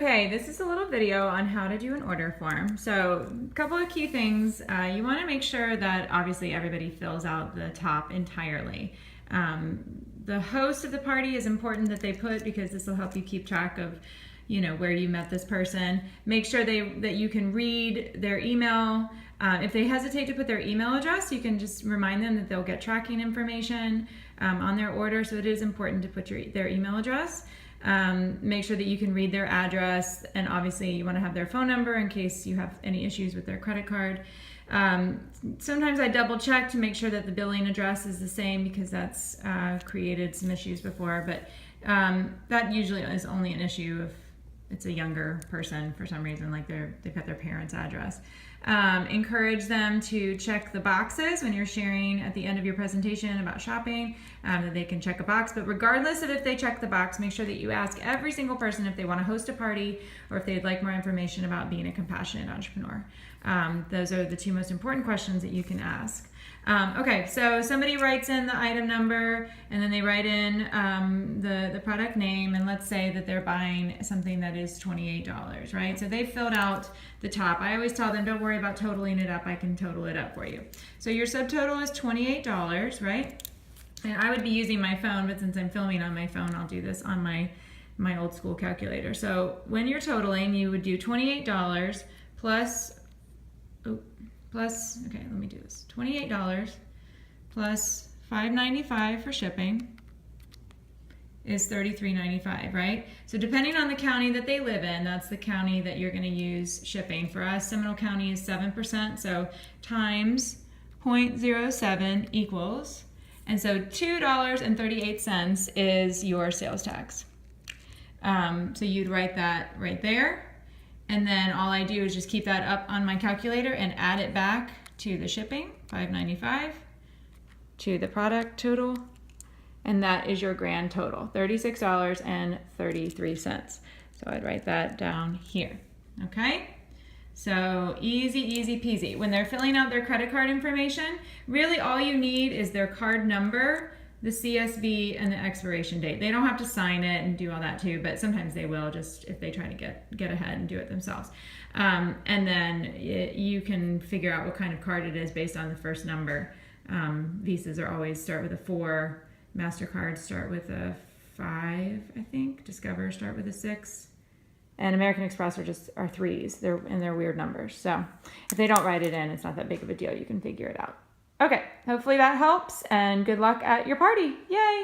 Okay, this is a little video on how to do an order form. So a couple of key things. You want to make sure that obviously everybody fills out the top entirely. The host of the party is important that they put, because this will help you keep track of, you know, where you met this person. Make sure that you can read their email. If they hesitate to put their email address, you can just remind them that they'll get tracking information on their order. So it is important to put their email address. Make sure that you can read their address, and obviously you want to have their phone number in case you have any issues with their credit card. Sometimes I double check to make sure that the billing address is the same, because that's created some issues before, but that usually is only an issue if it's a younger person for some reason, like they've got their parents' address. Encourage them to check the boxes when you're sharing at the end of your presentation about shopping, that they can check a box. But regardless of if they check the box, make sure that you ask every single person if they want to host a party or if they'd like more information about being a compassionate entrepreneur. Those are the two most important questions that you can ask. Okay, so somebody writes in the item number, and then they write in the product name, and let's say that they're buying something that is $28, right? So they filled out the top. I always tell them, don't worry about totaling it up, I can total it up for you. So your subtotal is $28, right? And I would be using my phone, but since I'm filming on my phone, I'll do this on my old school calculator. So when you're totaling, you would do $28 plus, okay, let me do this. $28 plus $5.95 for shipping is $33.95, right? So depending on the county that they live in, that's the county that you're going to use shipping. For us, Seminole County is 7%, so times 0.07 equals, and so $2.38 is your sales tax. So you'd write that right there. And then all I do is just keep that up on my calculator and add it back to the shipping, $5.95, to the product total, and that is your grand total, $36.33. So I'd write that down here, okay? So easy, easy peasy. When they're filling out their credit card information, really all you need is their card number, the CSV, and the expiration date. They don't have to sign it and do all that too, but sometimes they will, just if they try to get ahead and do it themselves. And then you can figure out what kind of card it is based on the first number. Visas are always start with a 4, MasterCards start with a 5, I think. Discover start with a 6. And American Express are 3s. They're weird numbers. So if they don't write it in, it's not that big of a deal. You can figure it out. Okay, hopefully that helps, and good luck at your party. Yay!